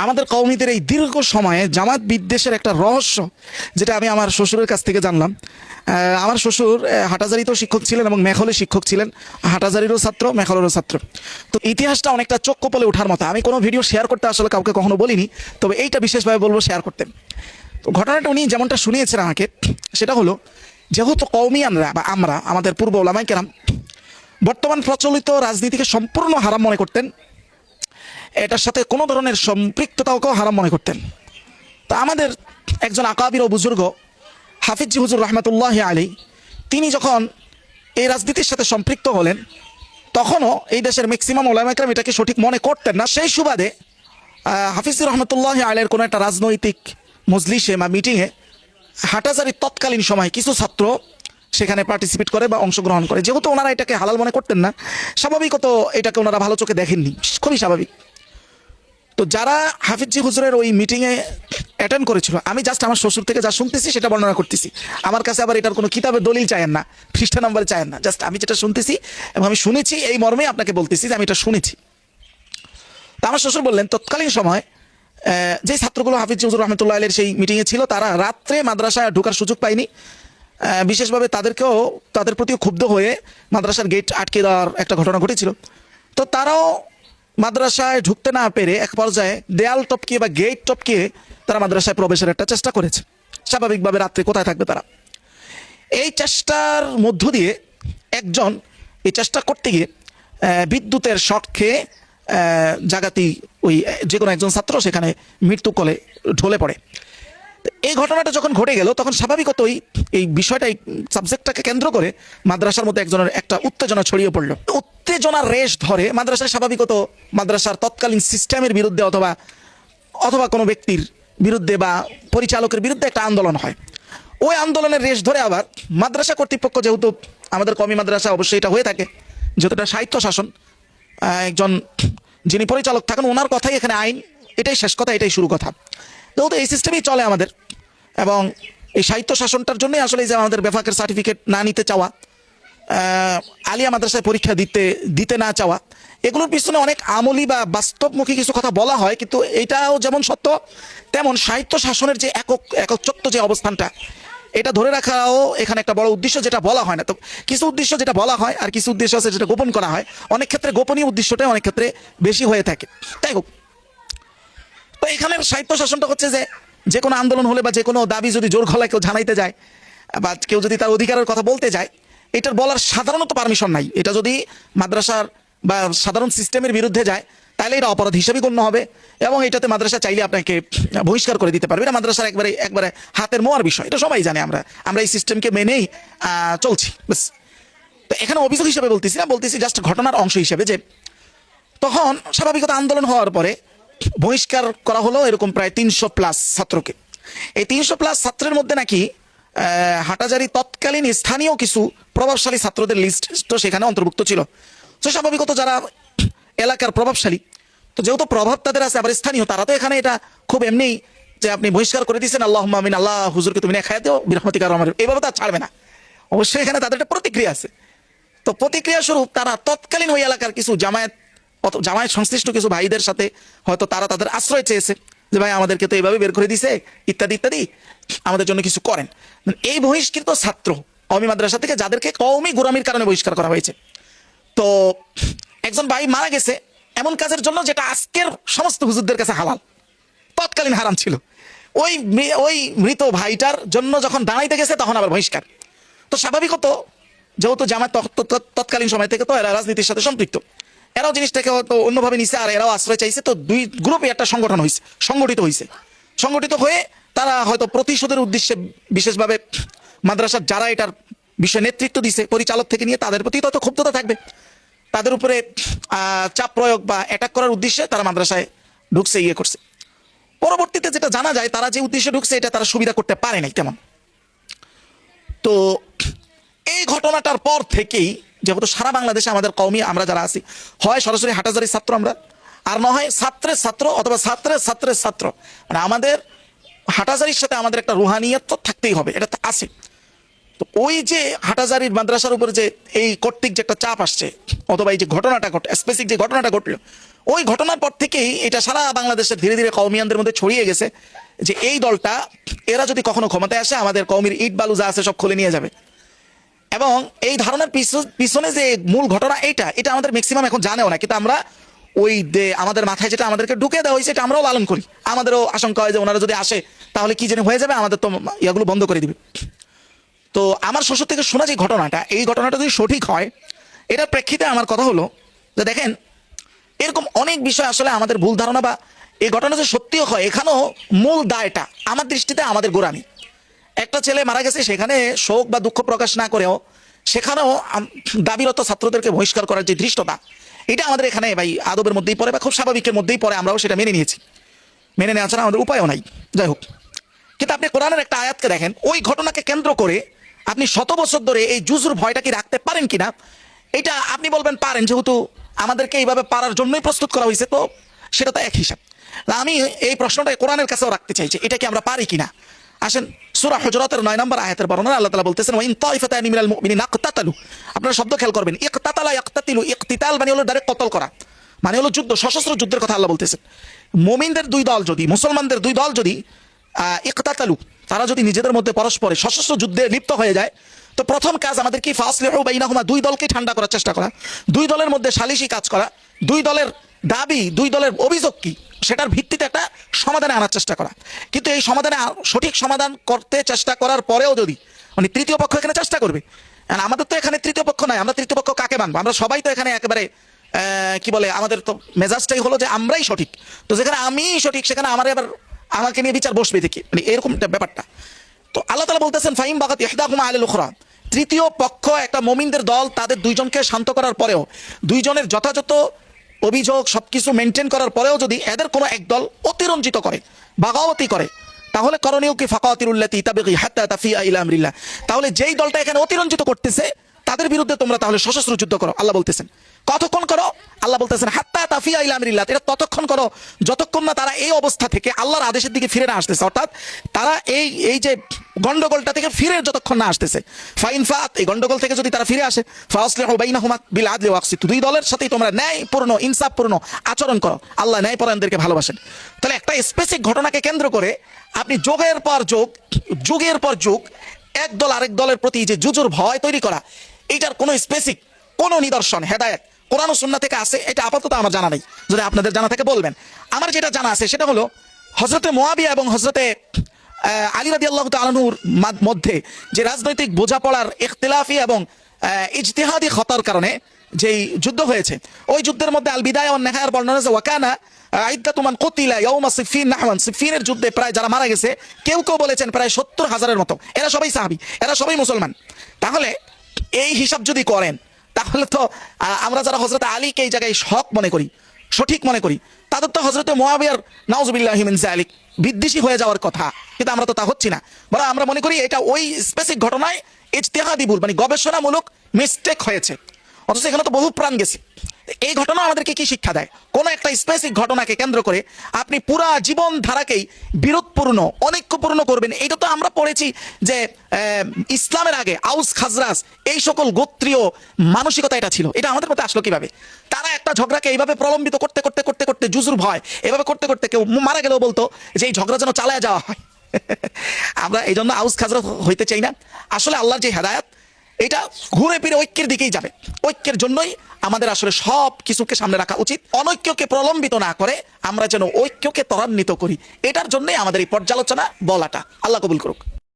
আমাদের কওমিদের এই দীর্ঘ সময়ে জামাত বিদ্বেষের একটা রহস্য, যেটা আমি আমার শ্বশুরের কাছ থেকে জানলাম। আমার শ্বশুর হাটাজারিতেও শিক্ষক ছিলেন এবং মেখলে শিক্ষক ছিলেন, হাটাজারিরও ছাত্র, মেখলেরও ছাত্র। তো ইতিহাসটা অনেকটা চোখ কপলে ওঠার মতো। আমি কোনো ভিডিও শেয়ার করতে আসলে কাউকে কখনো বলিনি, তবে এইটা বিশেষভাবে বলবো শেয়ার করতেন। তো ঘটনাটা উনি যেমনটা শুনিয়েছেন আমাকে, সেটা হলো যেহেতু কওমিয়ানরা বা আমরা আমাদের পূর্ব ওলামায়ে কেরাম বর্তমান প্রচলিত রাজনীতিকে সম্পূর্ণ হারাম মনে করতেন, এটার সাথে কোনো ধরনের সম্পৃক্ততাকেও হারাম মনে করতেন। তা আমাদের একজন আকাবির ও বুজুর্গ হাফিজি হুজুর রহমতুল্লাহ আলী, তিনি যখন এই রাজনীতির সাথে সম্পৃক্ত হলেন, তখনও এই দেশের ম্যাক্সিমাম ওলামায়ে কেরাম এটাকে সঠিক মনে করতেন না। সেই সুবাদে হাফিজি রহমতুল্লাহ আলীর কোনো একটা রাজনৈতিক মজলিসে বা মিটিংয়ে হাটাজারির তৎকালীন সময় কিছু ছাত্র সেখানে পার্টিসিপেট করে বা অংশগ্রহণ করে। যেহেতু ওনারা এটাকে হালাল মনে করতেন না, স্বাভাবিকত এটাকে ওনারা ভালো চোখে দেখেননি, খুবই স্বাভাবিক। তো যারা হাফিজি হুজুরের ওই মিটিংয়ে অ্যাটেন্ড করেছিল, আমি জাস্ট আমার শ্বশুর থেকে যা শুনতেছি সেটা বর্ণনা করতেছি। আমার কাছে আবার এটার কোনো কিতাবের দলিল চায়েন না, পৃষ্ঠা নাম্বার চায়েন না, জাস্ট আমি যেটা শুনতেছি এবং আমি শুনেছি এই মর্মে আপনাকে বলতেছি যে আমি এটা শুনেছি। তো আমার শ্বশুর বললেন তৎকালীন সময় যে ছাত্রগুলো হাফিজি হুজুর রহমতুল্লাহ আলীর সেই মিটিংয়ে ছিল, তারা রাত্রে মাদ্রাসায় ঢোকার সুযোগ পায়নি। বিশেষভাবে তাদের প্রতিও ক্ষুব্ধ হয়ে মাদ্রাসার গেট আটকে দেওয়ার একটা ঘটনা ঘটেছিল। তো তারাও মাদ্রাসায় ঢুকতে না পেরে এক পর্যায়ে দেয়াল টপকিয়ে বা গেট টপকিয়ে তারা মাদ্রাসায় প্রবেশের একটা চেষ্টা করেছে। স্বাভাবিকভাবে রাত্রে কোথায় থাকবে তারা? এই চেষ্টার মধ্য দিয়ে একজন এই চেষ্টা করতে গিয়ে বিদ্যুতের শর্ট খেয়ে জাগাতি ওই যে কোনো একজন ছাত্র সেখানে মৃত্যু কোলে ঢলে পড়ে। এই ঘটনাটা যখন ঘটে গেল, তখন স্বাভাবিকতই এই বিষয়টা, এই সাবজেক্টটাকে কেন্দ্র করে মাদ্রাসার মধ্যে একজনের একটা উত্তেজনা ছড়িয়ে পড়লো। উত্তেজনার রেশ ধরে মাদ্রাসায় স্বাভাবিকত মাদ্রাসার তৎকালীন সিস্টেমের বিরুদ্ধে অথবা কোনো ব্যক্তির বিরুদ্ধে বা পরিচালকের বিরুদ্ধে একটা আন্দোলন হয়। ওই আন্দোলনের রেশ ধরে আবার মাদ্রাসা কর্তৃপক্ষ, যেহেতু আমাদের কওমি মাদ্রাসা অবশ্যই এটা হয়ে থাকে, যেহেতু এটা সাহিত্য শাসন, একজন যিনি পরিচালক থাকেন ওনার কথাই এখানে আইন, এটাই শেষ কথা, এটাই শুরু কথা। যেহেতু এই সিস্টেমই চলে আমাদের, এবং এই সাহিত্য শাসনটার জন্যই আসলে যে আমাদের বেফাকের সার্টিফিকেট না নিতে চাওয়া, আলিয়া মাদ্রাসায় পরীক্ষা দিতে না চাওয়া, এগুলোর পিছনে অনেক আমলি বা বাস্তবমুখী কিছু কথা বলা হয়। কিন্তু এটাও যেমন সত্য, তেমন সাহিত্য শাসনের যে একচ্ছত্ব যে অবস্থানটা, এটা ধরে রাখাও এখানে একটা বড় উদ্দেশ্য, যেটা বলা হয় না। তো কিছু উদ্দেশ্য যেটা বলা হয়, আর কিছু উদ্দেশ্য আছে যেটা গোপন করা হয়। অনেক ক্ষেত্রে গোপনীয় উদ্দেশ্যটাই অনেক ক্ষেত্রে বেশি হয়ে থাকে। তাই হোক, তো এখানের সাহিত্য শাসনটা হচ্ছে যে কোনো আন্দোলন হলে বা যে কোনো দাবি যদি জোর গলায় কেউ জানাইতে যায় বা কেউ যদি তার অধিকারের কথা বলতে যায়, এটার বলার সাধারণত পারমিশন নাই। এটা যদি মাদ্রাসার বা সাধারণ সিস্টেমের বিরুদ্ধে যায়, তাহলে এটা অপরাধ হিসেবে গণ্য হবে, এবং এটাতে মাদ্রাসা চাইলে আপনাকে বহিষ্কার করে দিতে পারবে। এটা মাদ্রাসার একবারে হাতের মোয়ার বিষয়, এটা সবাই জানে। আমরা এই সিস্টেমকে মেনেই চলছি, ব্যাস। তো এখানে অভিযোগ হিসেবে বলতেছি জাস্ট ঘটনার অংশ হিসেবে, যে তখন স্বাভাবিকত আন্দোলন হওয়ার পরে বহিষ্কার করা হলো এরকম প্রায় 300+ ছাত্রকে। এই 300+ ছাত্রের মধ্যে নাকি হাটাজারি তৎকালীন স্থানীয় কিছু প্রভাবশালী ছাত্রদের লিস্ট তো সেখানে অন্তর্ভুক্ত ছিল। তো স্বাভাবিকত যারা এলাকার প্রভাবশালী, তো যেহেতু প্রভাব তাদের আছে, আবার স্থানীয়, তারা তো এখানে এটা খুব এমনি যে আপনি বহিষ্কার করে দিচ্ছেন, আল্লাহুম্মা আমিন, আল্লাহ হুজুরকে তুমি খাইয়া দিও বিরহমাতিকা রহমান, এইভাবে তার ছাড়বে না। অবশ্যই এখানে তাদের একটা প্রতিক্রিয়া আছে। তো প্রতিক্রিয়া স্বরূপ তারা তৎকালীন ওই এলাকার কিছু জামায়াত সংশ্লিষ্ট কিছু ভাইদের সাথে হয়তো তারা তাদের আশ্রয় চেয়েছে, যে ভাই আমাদেরকে তো এইভাবে বের করে দিছে, ইত্যাদি ইত্যাদি, আমাদের জন্য কিছু করেন। এই বহিষ্কৃত ছাত্র কওমি মাদ্রাসা থেকে, যাদেরকে কওমি গোলামির কারণে বহিষ্কার করা হয়েছে, তো একজন ভাই মারা গেছে এমন কাজের জন্য যেটা আজকের সমস্ত হুজুরদের কাছে হালাল, তৎকালীন হারাম ছিল। ওই মৃত ভাইটার জন্য যখন দাঁড়াইতে গেছে, তখন আবার বহিষ্কার। তো স্বাভাবিকত যেহেতু জামাত তৎকালীন সময় থেকে তো এরা রাজনীতির সাথে সম্পৃক্ত, এরাও জিনিসটাকে হয়তো অন্যভাবে নিছে, আর এরাও আশ্রয় চাইছে। তো দুই গ্রুপে একটা সংগঠিত হয়ে তারা হয়তো প্রতিশোধের উদ্দেশ্যে বিশেষভাবে মাদ্রাসার যারা এটার বিষয়ে নেতৃত্ব দিছে, পরিচালক থেকে নিয়ে, তাদের প্রতি তত ক্ষুব্ধতা থাকবে, তাদের উপরে চাপ প্রয়োগ বা অ্যাটাক করার উদ্দেশ্যে তারা মাদ্রাসায় ঢুকছে, করছে। পরবর্তীতে যেটা জানা যায়, তারা যে উদ্দেশ্যে ঢুকছে এটা তারা সুবিধা করতে পারে নাই তেমন। তো এই ঘটনাটার পর থেকেই, যেহেতু সারা বাংলাদেশে আমাদের কওমি আমরা যারা আছি, হয় সরাসরি হাটাজারির ছাত্র আমরা, আর না হয় ছাত্রের ছাত্র অথবা ছাত্রের ছাত্র, মানে আমাদের হাটাজারির সাথে আমাদের একটা রুহানিয়ত তো থাকতেই হবে, এটা তো আছে। তো ওই যে হাটাজারির মাদ্রাসার উপরে যে এই কর্তৃক যে একটা চাপ আসছে, অথবা এই যে ঘটনাটা স্পেসিফিক যে ঘটনাটা ঘটলো, ওই ঘটনার পর থেকেই এটা সারা বাংলাদেশের ধীরে ধীরে কওমিয়ানদের মধ্যে ছড়িয়ে গেছে যে এই দলটা, এরা যদি কখনো ক্ষমতায় আসে আমাদের কওমির ইট বালু যা আছে সব খুলে নিয়ে যাবে। এবং এই ধারণার পিছনে যে মূল ঘটনা এটা আমাদের ম্যাক্সিমাম এখন জানেও না, কিন্তু আমরা ওই আমাদের মাথায় যেটা আমাদেরকে ঢুকে দেওয়া হয়েছে এটা আমরাও লালন করি। আমাদেরও আশঙ্কা হয় যে ওনারা যদি আসে তাহলে কি যেন হয়ে যাবে, আমাদের তো ইয়াগুলো বন্ধ করে দিবে। তো আমার শ্বশুর থেকে শোনা যে ঘটনাটা, এই ঘটনাটা যদি সঠিক হয়, এটার প্রেক্ষিতে আমার কথা হলো যে দেখেন, এরকম অনেক বিষয় আসলে আমাদের ভুল ধারণা, বা এই ঘটনা যে সত্যিও হয়, এখানেও মূল দায়টা আমার দৃষ্টিতে আমাদের গোড়ামি। একটা ছেলে মারা গেছে, সেখানে শোক বা দুঃখ প্রকাশ না করেও সেখানেও দাবিরত ছাত্রদেরকে বহিষ্কার করার যে ধৃষ্টতা, এটা আমাদের এখানে ভাই আদবের মধ্যেই পড়ে, বা খুব স্বাভাবিকের মধ্যেই পড়ে। আমরাও সেটা মেনে নিয়েছি, মেনে নেওয়া ছাড়া আমাদের উপায়ও নাই। যাই হোক, কিন্তু আপনি কোরআনের একটা আয়াতকে দেখেন, ওই ঘটনাকে কেন্দ্র করে আপনি শত বছর ধরে এই জুজুর ভয়টা কি রাখতে পারেন কিনা, এটা আপনি বলবেন পারেন, যেহেতু আমাদেরকে এইভাবে পারার জন্যই প্রস্তুত করা হয়েছে, তো সেটা তো এক হিসাব। আমি এই প্রশ্নটা কোরআনের কাছেও রাখতে চাইছি, এটা কি আমরা পারি কিনা। আসেন, সূরা হুজুরাতের 9 নম্বর আয়াতের বর্ণনা আল্লাহ তাআলা বলতেছেন, ওয়া ইন তাইফাতানি মিনাল মুমিনিনা ইকতাতালু। আপনারা শব্দ খেয়াল করবেন, ইকতাতালা ইয়াকতাতিলু, ইকতিতাল মানে হলো ডাইরেক্ট কতল করা, মানে হলো যুদ্ধ, সশস্ত্র যুদ্ধের কথা আল্লাহ বলতেছেন। মুমিনদের দুই দল যদি, মুসলমানদের দুই দল যদি ইকতাতালু, তারা যদি নিজেদের মধ্যে পরস্পরে সশস্ত্র যুদ্ধে লিপ্ত হয়ে যায়, তো প্রথম কাজ আমাদের কি, ফাসলিহু বাইনাহুমা, দুই দলকে ঠান্ডা করার চেষ্টা করা, দুই দলের মধ্যে সালিশি কাজ করা, দুই দলের দাবি, দুই দলের অভিযোগ কি সেটার ভিত্তিতে একটা সমাধানে আনার চেষ্টা করা। কিন্তু এই সমাধানে সঠিক সমাধান করতে চেষ্টা করার পরেও যদি মানে তৃতীয় পক্ষ এখানে চেষ্টা করবে, আমাদের তো এখানে তৃতীয় পক্ষ নাই, আমরা তৃতীয় পক্ষ কাকে মানবো? আমরা সবাই তো এখানে একেবারে কি বলে, আমাদের তো মেজাজটাই হলো যে আমরাই সঠিক, তো যেখানে আমি সঠিক সেখানে আমাকে নিয়ে বিচার বসবে দেখি, মানে এরকম ব্যাপারটা। তো আল্লাহ তাআলা বলতেছেন, ফাইম বাগাত ইহদাহুমা আলাল উখরা, তৃতীয় পক্ষ একটা মুমিনদের দল তাদের দুইজনকে শান্ত করার পরেও, দুইজনের যথাযথ অভিযোগ সবকিছু মেনটেন করার পরেও যদি এদের কোনো এক দল অতিরঞ্জিত করে, বাগাওয়াতি করে, তাহলে করণীয় কি, ফাকাতিলুল্লাতী তাবগী হাত্তা তাফিয়া ইলা আমরিল্লাহ, তাহলে যেই দলটা এখানে অতিরঞ্জিত করতেছে তাদের বিরুদ্ধে তোমরা তাহলে সশস্ত্র যুদ্ধ করো। আল্লাহ বলতেছেন কতক্ষণ করো? আল্লাহ বলতেছেন হাত্তা তাফিয়া ইলা আমরিল্লাহ, এটা ততক্ষণ করো যতক্ষণ না তারা এই অবস্থা থেকে আল্লাহর আদেশের দিকে ফিরে না আসতেছে, অর্থাৎ তারা এই যে গন্ডগোলটা থেকে ফিরে যতক্ষণ না আসতেছে। ফাইন ফাত, এই গন্ডগোল থেকে যদি তারা ফিরে আসে, ফাসলিহু বাইনাহুমা বিল আদলি ওয়াকসিতু, দুই দলের সাথেই তোমরা ন্যায়পূর্ণ ইনসাফপূর্ণ আচরণ করো। আল্লাহ ন্যায়পরায়ণদেরকে ভালোবাসেন। তাহলে একটা স্পেসিফিক ঘটনাকে কেন্দ্র করে আপনি যুগের পর যুগ, যুগের পর যুগ এক দল আরেক দলের প্রতি যে জুজুর ভয় তৈরি করা, এইটার কোনো স্পেসিফিক কোনো নিদর্শন হেদায়েত কোরআন ও সুন্নাহ থেকে আসে এটা আপাতত আমার জানা নেই। যদি আপনাদের জানা থাকে বলবেন। আমার যেটা জানা আছে সেটা হলো হযরতে মুয়াবিয়া এবং হযরতে আলী রাদিয়াল্লাহু তাআলা আনহুর মধ্যে যে রাজনৈতিক বোঝাপড়ার ইখতিলাফি এবং ইজতিহাদি খতার কারণে যেই যুদ্ধ হয়েছে, ওই যুদ্ধের মধ্যে আল বিদায়া ওয়ান নিহায়ার বর্ণনা আছে, ওয়াকানা আইদ্দাতু মান কুতিলা ইয়াউমা সিফফিন নাহওয়ান, সিফফিনের যুদ্ধে প্রায় যারা মারা গেছে কেউ কেউ বলেছেন প্রায় 70,000-এর মতো, এরা সবাই সাহাবী, এরা সবাই মুসলমান। তাহলে এই হিসাব যদি করেন, তাহলে তো আমরা যারা হযরত আলীকে এই জায়গায় হক মনে করি, সঠিক মনে করি, তাদের তো হযরত মুয়াবিয়ার নাউযুবিল্লাহি মিন যালিক বিদ্বেষী হয়ে যাওয়ার কথা, কিন্তু আমরা তো তা হচ্ছি না। বরং আমরা মনে করি এটা ওই স্পেসিফিক ঘটনায় ইজতিহাদি ভুল, মানে গবেষণামূলক মিস্টেক হয়েছে, অথচ এখানে তো বহু প্রাণ গেছে। এই ঘটনা আমাদেরকে কি শিক্ষা দেয়? কোন একটা স্পেসিফিক ঘটনাকে কেন্দ্র করে আপনি পুরা জীবন ধারাকেই বিরোধপূর্ণ অনৈক্যপূর্ণ করবেন, এটা তো আমরা পড়েছি যে ইসলামের আগে আউস খাজরাজ এই সকল গোত্রীয় মানসিকতা এটা ছিল। এটা আমাদের মধ্যে আসলো কিভাবে? তারা একটা ঝগড়াকে এইভাবে প্রলম্বিত করতে করতে করতে করতে জুজুর ভয় এভাবে করতে করতে কেউ মারা গেলেও বলতো যে এই ঝগড়া যেন চালায় যাওয়া হয়। আমরা এই জন্য আউস খাজরাজ হইতে চাই না। আসলে আল্লাহর যে হেদায়েত, এটা ঘুরে ফিরে ঐক্যের দিকেই যাবে। ঐক্যের জন্যই আমাদের আসলে সব কিছুকে সামনে রাখা উচিত, অনৈক্যকে প্রলম্বিত না করে আমরা যেন ঐক্যকে ত্বরান্বিত করি। এটার জন্যই আমাদের এই পর্যালোচনা বলাটা। আল্লাহ কবুল করুক।